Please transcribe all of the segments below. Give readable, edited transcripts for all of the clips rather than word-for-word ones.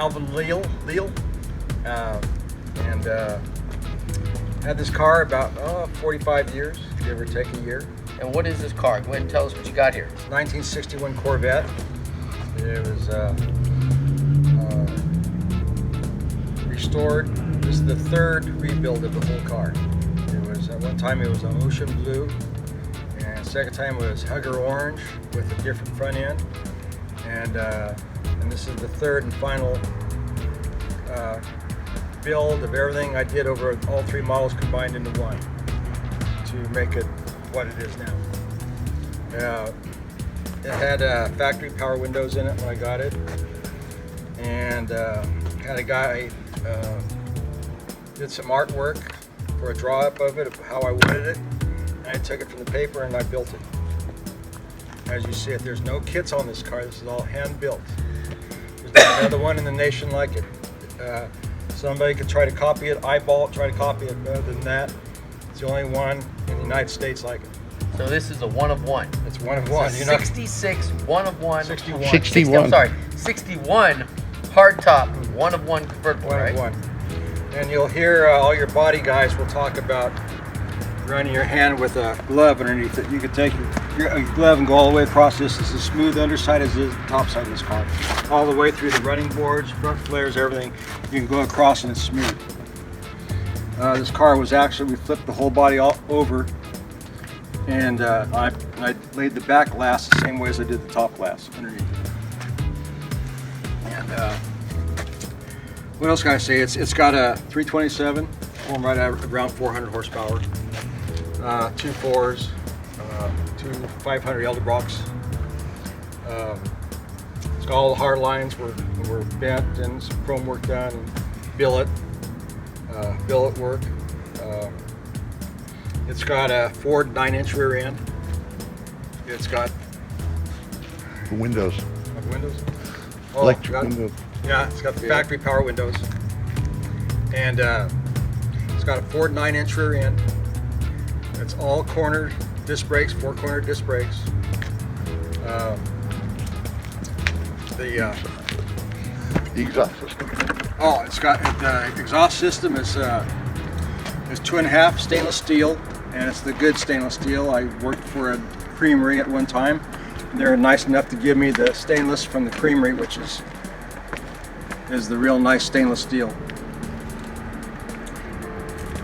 Alvin Leal, and had this car about 45 years, give or take a year. And what is this car? Go ahead and tell us what you got here. 1961 Corvette. It was restored. This is the third rebuild of the whole car. It was at one time it was an ocean blue, and second time it was Hugger orange with a different front end, and this is the third and final build of everything I did over all three models combined into one to make it what it is now. It had factory power windows in it when I got it, and had a guy did some artwork for a draw up of it, of how I wanted it, and I took it from the paper and I built it. As you see it, there's no kits on this car. This is all hand built. There's not another one in the nation like it. Somebody could try to copy it, eyeball it, try to copy it. Better than that, it's the only one in the United States like it. So this is a one of one. It's one of one. So 66 one of one. 61. 61. I'm sorry, 61 hardtop one of one convertible, One right? of one. And you'll hear all your body guys will talk about running your hand with a glove underneath it. You could take your glove and go all the way across this. This is as smooth underside as is the top side of this car. All the way through the running boards, front flares, everything. You can go across and it's smooth. This car was actually, we flipped the whole body all over, and I laid the back glass the same way as I did the top glass underneath it. And what else can I say? It's got a 327, going right at around 400 horsepower, two 4s, two 500 Edelbrocks. It's got all the hard lines were bent and some chrome work done, and billet work. It's got a Ford 9-inch rear end. It's got The windows. windows. Electric windows. Yeah, it's got the factory power windows, and it's got a Ford 9-inch rear end. It's all cornered disc brakes, 4-corner disc brakes. The exhaust system. it's got the exhaust system is 2.5 stainless steel, and it's the good stainless steel. I worked for a creamery at one time. They're nice enough to give me the stainless from the creamery, which is the real nice stainless steel.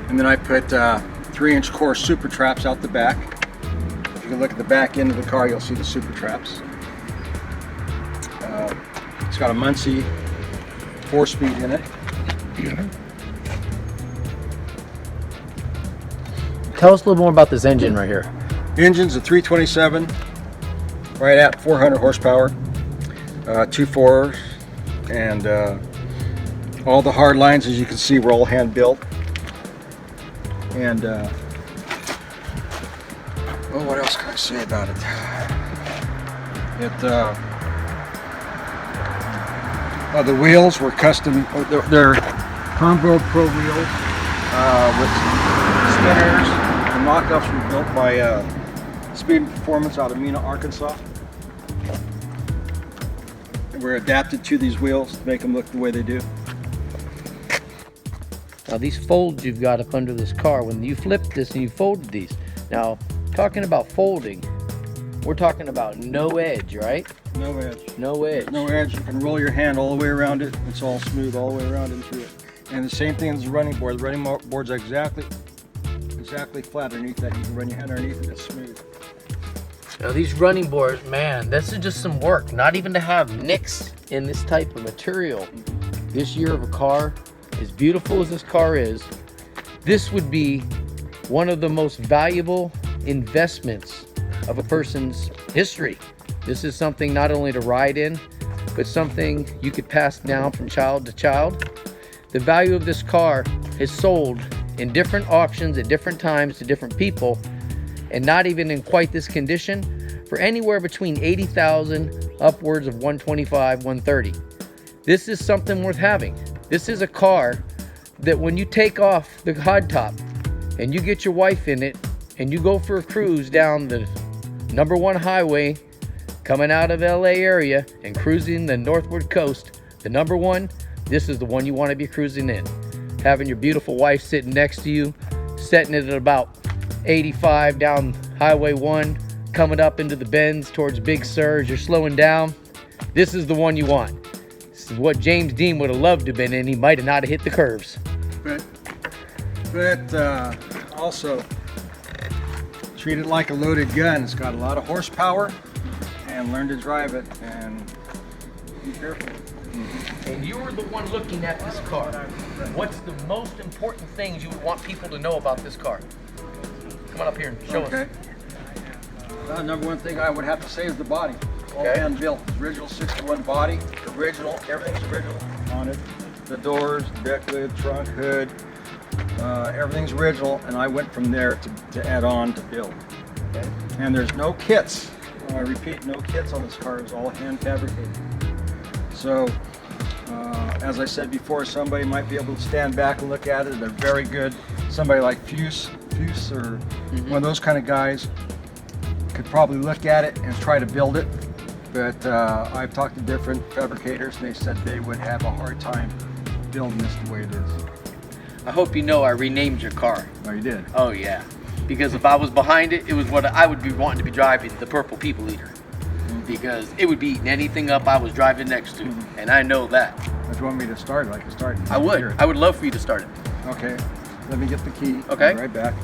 And then I put 3-inch core super traps out the back. If you can look at the back end of the car, you'll see the super traps. It's got a Muncie 4-speed in it. Yeah. Tell us a little more about this engine right here. The engine's a 327, right at 400 horsepower, two 4s, and all the hard lines, as you can see, were all hand built. And what else can I say about it? The wheels were custom. They're Convo Pro wheels with spinners. The knockoffs were built by Speed and Performance out of Mena, Arkansas. They were adapted to these wheels to make them look the way they do. Now these folds you've got up under this car, when you flipped this and you folded these. Now, talking about folding, we're talking about no edge, right? No edge. No edge. No edge. You can roll your hand all the way around it. It's all smooth all the way around into it. And the same thing as the running board. The running board's exactly flat underneath that. You can run your hand underneath it. It's smooth. Now these running boards, man, this is just some work. Not even to have nicks in this type of material. This year of a car, as beautiful as this car is, this would be one of the most valuable investments of a person's history. This is something not only to ride in, but something you could pass down from child to child. The value of this car is sold in different auctions at different times to different people, and not even in quite this condition, for anywhere between $80,000 upwards of $125,000, $130,000. This is something worth having. This is a car that when you take off the hard top and you get your wife in it and you go for a cruise down the #1 highway coming out of LA area and cruising the northward coast, the #1 this is the one you want to be cruising in. Having your beautiful wife sitting next to you, setting it at about 85 down Highway 1, coming up into the bends towards Big Sur as you're slowing down. This is the one you want. This is what James Dean would have loved to have been in. He might have not hit the curves. But also treat it like a loaded gun. It's got a lot of horsepower, and learn to drive it and be careful. And you were the one looking at this car. What's the most important things you would want people to know about this car? Come on up here and show us. Number one thing I would have to say is the body. All hand built, original 61 body, original, everything's original on it. The doors, deck lid, trunk, hood, everything's original, and I went from there to add on to build. Okay. And there's no kits. I repeat, no kits on this car. It's all hand fabricated. So, as I said before, somebody might be able to stand back and look at it. They're very good. Somebody like Fuse or one of those kind of guys could probably look at it and try to build it. But I've talked to different fabricators, and they said they would have a hard time building this the way it is. I hope you know I renamed your car. Oh, you did? Oh yeah, because if I was behind it, it was what I would be wanting to be driving, the Purple People Eater. Because it would be eating anything up I was driving next to, and I know that. If you want me to start it, I can start it. I would. I would love for you to start it. Okay, let me get the key. Okay. I'll be right back.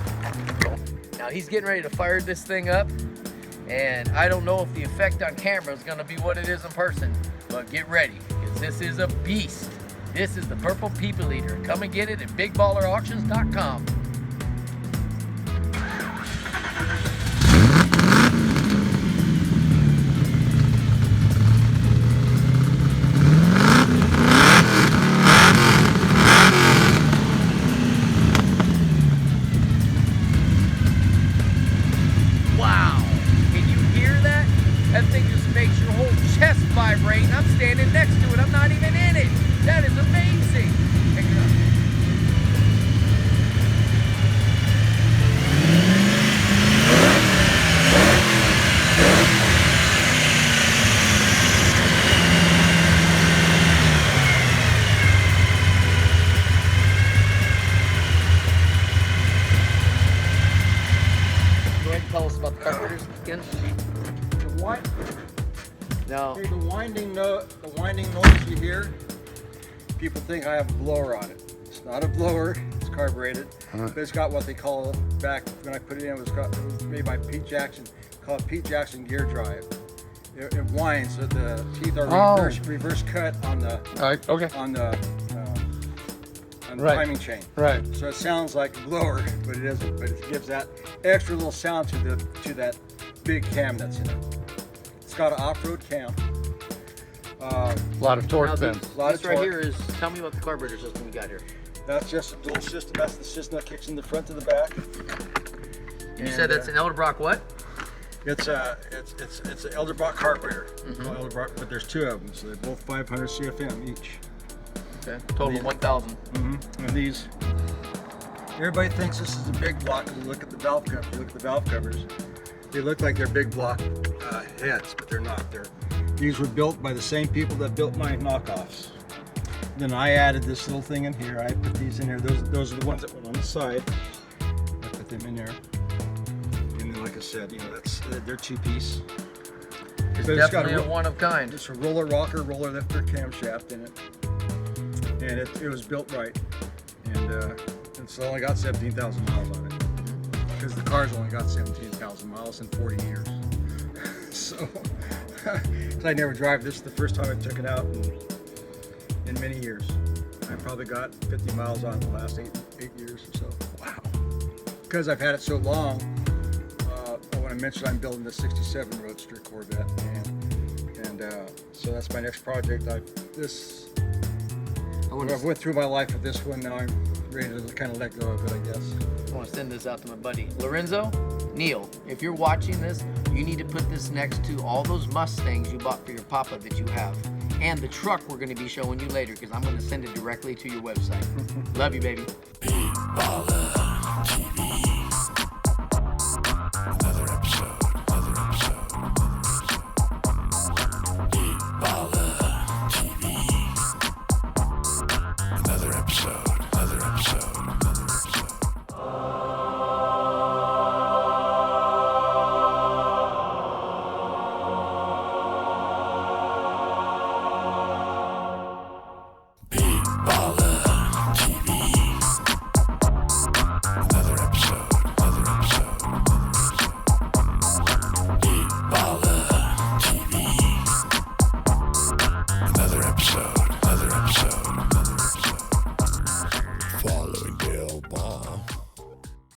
Now he's getting ready to fire this thing up, and I don't know if the effect on camera is going to be what it is in person, but get ready, because this is a beast. This is the Purple People Eater. Come and get it at BigBallerAuctions.com. Wow, can you hear that? That thing just makes your whole chest vibrate. I'm standing next to it. I'm not even in it. That is amazing. Check it out. Go ahead and tell us about the carburetors again. No. See, the winding noise you hear, people think I have a blower on it. It's not a blower, it's carbureted, but it's got what they call, back when I put it in, it was made by Pete Jackson, called Pete Jackson gear drive. It winds, so the teeth are reverse cut on the timing chain. Right. So it sounds like a blower, but it isn't. But it gives that extra little sound to that big cam that's in it. It's got an off-road cam. A lot of torque then. This right here is, tell me about the carburetor system we got here. That's just a dual system. That's the system that kicks in the front to the back. You said that's an Elderbrock what? It's an Elderbrock carburetor. Elderbrock, but there's two of them, so they're both 500 CFM each. Okay. Total 1,000. And these, everybody thinks this is a big block. When you look at the valve covers, they look like they're big block heads, but they're not. These were built by the same people that built my knockoffs. Then I added this little thing in here. I put these in here. Those are the ones that went on the side. I put them in there. And then, like I said, you know, they're two-piece. It's definitely a one of kind. It's a roller rocker, roller lifter camshaft in it, and it was built right. And it's only got 17,000 miles on it, because the car's only got 17,000 miles in 40 years. So I never drive. This is the first time I took it out in many years. I probably got 50 miles on it in the last eight years or so. Wow. Because I've had it so long, when I mentioned I'm building the 67 Roadster Corvette, and so that's my next project. I went through my life with this one. Now I'm ready to kind of let go of it, I guess. I want to send this out to my buddy Lorenzo. Neil, if you're watching this, you need to put this next to all those Mustangs you bought for your papa that you have, and the truck we're going to be showing you later, because I'm going to send it directly to your website. Love you, baby.